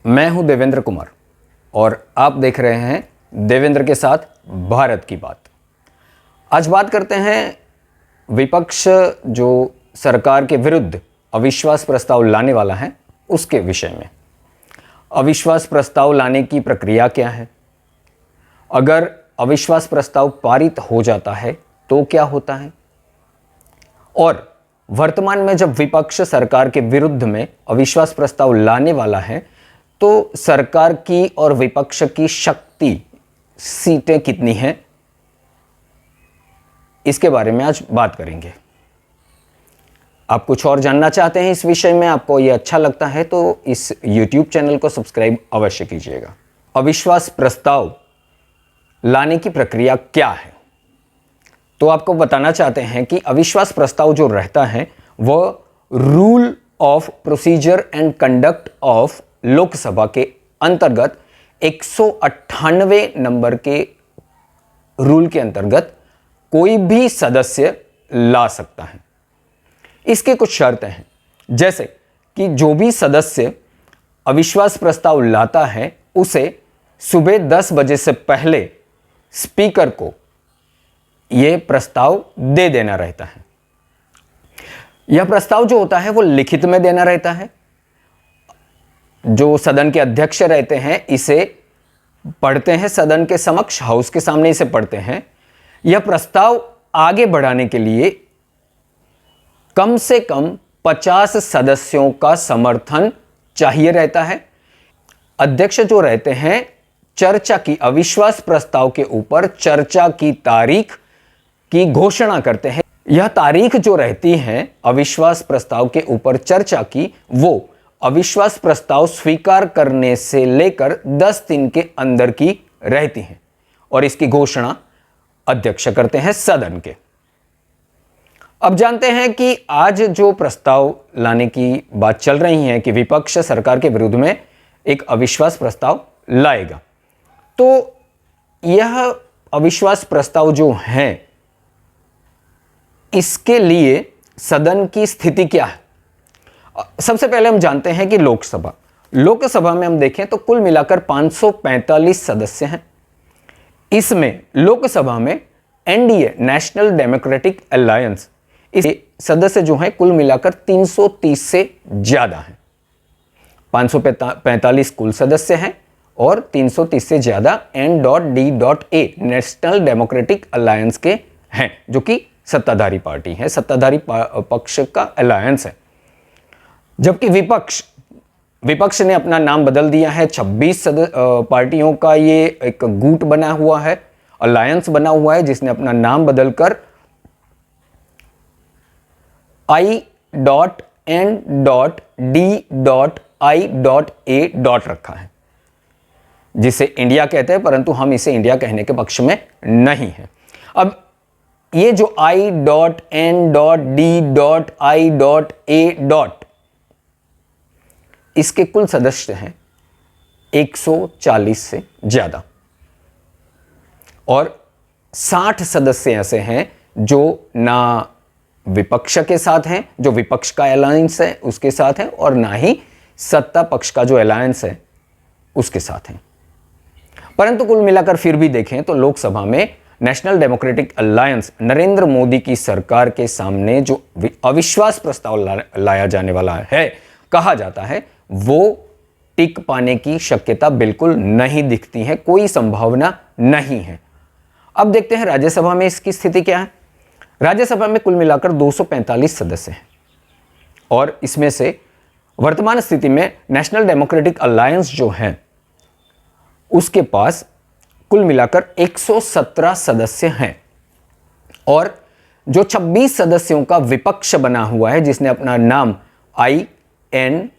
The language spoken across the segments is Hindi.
मैं हूं देवेंद्र कुमार और आप देख रहे हैं देवेंद्र के साथ भारत की बात। आज बात करते हैं विपक्ष जो सरकार के विरुद्ध अविश्वास प्रस्ताव लाने वाला है उसके विषय में। अविश्वास प्रस्ताव लाने की प्रक्रिया क्या है, अगर अविश्वास प्रस्ताव पारित हो जाता है तो क्या होता है, और वर्तमान में जब विपक्ष सरकार के विरुद्ध में अविश्वास प्रस्ताव लाने वाला है तो सरकार की और विपक्ष की शक्ति, सीटें कितनी हैं, इसके बारे में आज बात करेंगे। आप कुछ और जानना चाहते हैं इस विषय में, आपको यह अच्छा लगता है तो इस YouTube चैनल को सब्सक्राइब अवश्य कीजिएगा। अविश्वास प्रस्ताव लाने की प्रक्रिया क्या है, तो आपको बताना चाहते हैं कि अविश्वास प्रस्ताव जो रहता है वह rule of procedure and conduct of Lok Sabha के अंतर्गत 198 नंबर के रूल के अंतर्गत कोई भी सदस्य ला सकता है। इसके कुछ शर्तें हैं, जैसे कि जो भी सदस्य अविश्वास प्रस्ताव लाता है उसे सुबह 10 बजे से पहले स्पीकर को यह प्रस्ताव दे देना रहता है। यह प्रस्ताव जो होता है वो लिखित में देना रहता है। जो सदन के अध्यक्ष रहते हैं इसे पढ़ते हैं सदन के समक्ष, हाउस के सामने इसे पढ़ते हैं। यह प्रस्ताव आगे बढ़ाने के लिए कम से कम 50 सदस्यों का समर्थन चाहिए रहता है। अध्यक्ष जो रहते हैं चर्चा की, अविश्वास प्रस्ताव के ऊपर चर्चा की तारीख की घोषणा करते हैं। यह तारीख जो रहती है अविश्वास प्रस्ताव के ऊपर चर्चा की, वो अविश्वास प्रस्ताव स्वीकार करने से लेकर 10 दिन के अंदर की रहती है और इसकी घोषणा अध्यक्ष करते हैं सदन के। अब जानते हैं कि आज जो प्रस्ताव लाने की बात चल रही है कि विपक्ष सरकार के विरुद्ध में एक अविश्वास प्रस्ताव लाएगा, तो यह अविश्वास प्रस्ताव जो है इसके लिए सदन की स्थिति क्या है। सबसे पहले हम जानते हैं कि लोकसभा में हम देखें तो कुल मिलाकर 545 सदस्य हैं। इसमें लोकसभा में एनडीए, नेशनल डेमोक्रेटिक अलायंस, इस सदस्य जो हैं कुल मिलाकर 330 से ज्यादा हैं। 545 कुल सदस्य हैं और 330 से ज्यादा N.D.A नेशनल डेमोक्रेटिक अलायंस के हैं, जो कि सत्ताधारी पार्टी है, सत्ताधारी पक्ष का अलायंस है। जबकि विपक्ष ने अपना नाम बदल दिया है। 26 पार्टियों का ये एक गुट बना हुआ है, अलायंस बना हुआ है, जिसने अपना नाम बदलकर I.N.D.I.A. रखा है, जिसे इंडिया कहते हैं, परंतु हम इसे इंडिया कहने के पक्ष में नहीं है। अब ये जो I.N.D.I.A. इसके कुल सदस्य हैं 140 से ज्यादा और 60 सदस्य ऐसे हैं जो ना विपक्ष के साथ हैं, जो विपक्ष का अलायंस है उसके साथ हैं, और ना ही सत्ता पक्ष का जो अलायंस है उसके साथ हैं। परंतु कुल मिलाकर फिर भी देखें तो लोकसभा में national democratic alliance, Narendra Modi की सरकार के सामने जो अविश्वास प्रस्ताव लाया जाने वाला है, कहा जाता है, वो टिक पाने की शक्यता बिल्कुल नहीं दिखती है, कोई संभावना नहीं है। अब देखते हैं राज्यसभा में इसकी स्थिति क्या है। राज्यसभा में कुल मिलाकर 245 सदस्य हैं और इसमें से वर्तमान स्थिति में नेशनल डेमोक्रेटिक अलायंस जो है उसके पास कुल मिलाकर 117 सदस्य हैं और जो 26 सदस्यों का विपक्ष बना हुआ है, जिसने अपना नाम I.N.D.I.A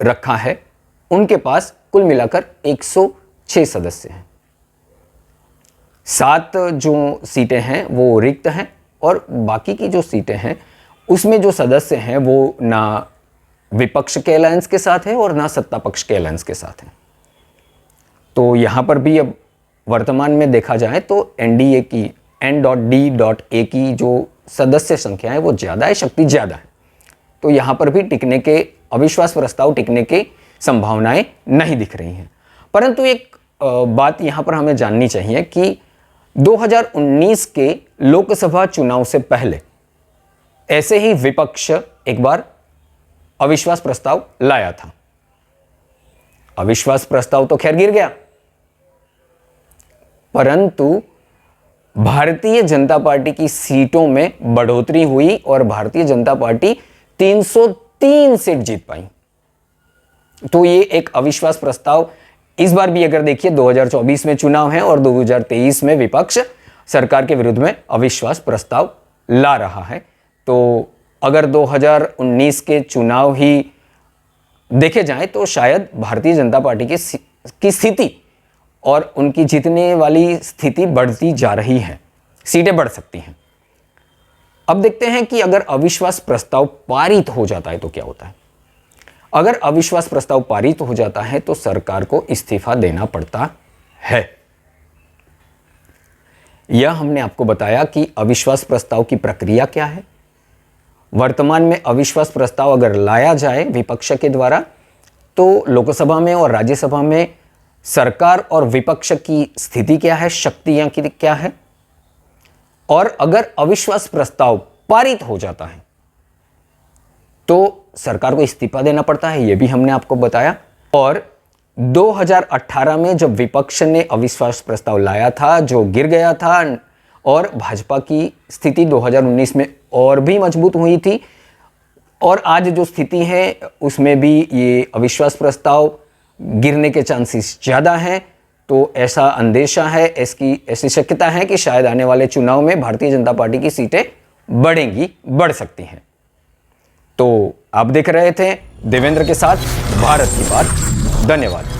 रखा है, उनके पास कुल मिलाकर 106 सदस्य हैं। 7 जो सीटें हैं वो रिक्त हैं और बाकी की जो सीटें हैं उसमें जो सदस्य हैं वो ना विपक्ष के अलायंस के साथ है और ना सत्ता पक्ष के अलायंस के साथ है। तो यहां पर भी अब वर्तमान में देखा जाए तो एनडीए की N.D.A की जो सदस्य संख्या है वो ज़्यादा है, शक्ति ज़्यादा है। तो यहाँ पर भी टिकने के, अविश्वास प्रस्ताव टिकने की संभावनाएं नहीं दिख रही हैं। परंतु एक बात यहाँ पर हमें जाननी चाहिए कि 2019 के लोकसभा चुनाव से पहले ऐसे ही विपक्ष एक बार अविश्वास प्रस्ताव लाया था। अविश्वास प्रस्ताव तो खैर गिर गया, परंतु भारतीय जनता पार्टी की सीटों में बढ़ोतरी हुई और भारतीय जनता पार्टी 303 सीट जीत पाई। तो ये एक अविश्वास प्रस्ताव इस बार भी अगर देखिए 2024 में चुनाव है और 2023 में विपक्ष सरकार के विरुद्ध में अविश्वास प्रस्ताव ला रहा है। तो अगर 2019 के चुनाव ही देखे जाएं तो शायद भारतीय जनता पार्टी की स्थिति और उनकी जीतने वाली स्थिति बढ़ती जा रही है, सीटें बढ़ सकती हैं। अब देखते हैं कि अगर अविश्वास प्रस्ताव पारित हो जाता है तो क्या होता है। अगर अविश्वास प्रस्ताव पारित हो जाता है तो सरकार को इस्तीफा देना पड़ता है। यह हमने आपको बताया कि अविश्वास प्रस्ताव की प्रक्रिया क्या है। वर्तमान में अविश्वास प्रस्ताव अगर लाया जाए विपक्ष के द्वारा तो लोकसभा में और राज्यसभा में सरकार और विपक्ष की स्थिति क्या है, शक्तियां क्या है, और अगर अविश्वास प्रस्ताव पारित हो जाता है तो सरकार को इस्तीफा देना पड़ता है, यह भी हमने आपको बताया। और 2018 में जब विपक्ष ने अविश्वास प्रस्ताव लाया था जो गिर गया था और भाजपा की स्थिति 2019 में और भी मजबूत हुई थी, और आज जो स्थिति है उसमें भी ये अविश्वास प्रस्ताव गिरने के चांसेस ज़्यादा हैं। तो ऐसा अंदेशा है, ऐसी शक्यता है कि शायद आने वाले चुनाव में भारतीय जनता पार्टी की सीटें बढ़ सकती हैं। तो आप देख रहे थे देवेंद्र के साथ भारत की बात। धन्यवाद।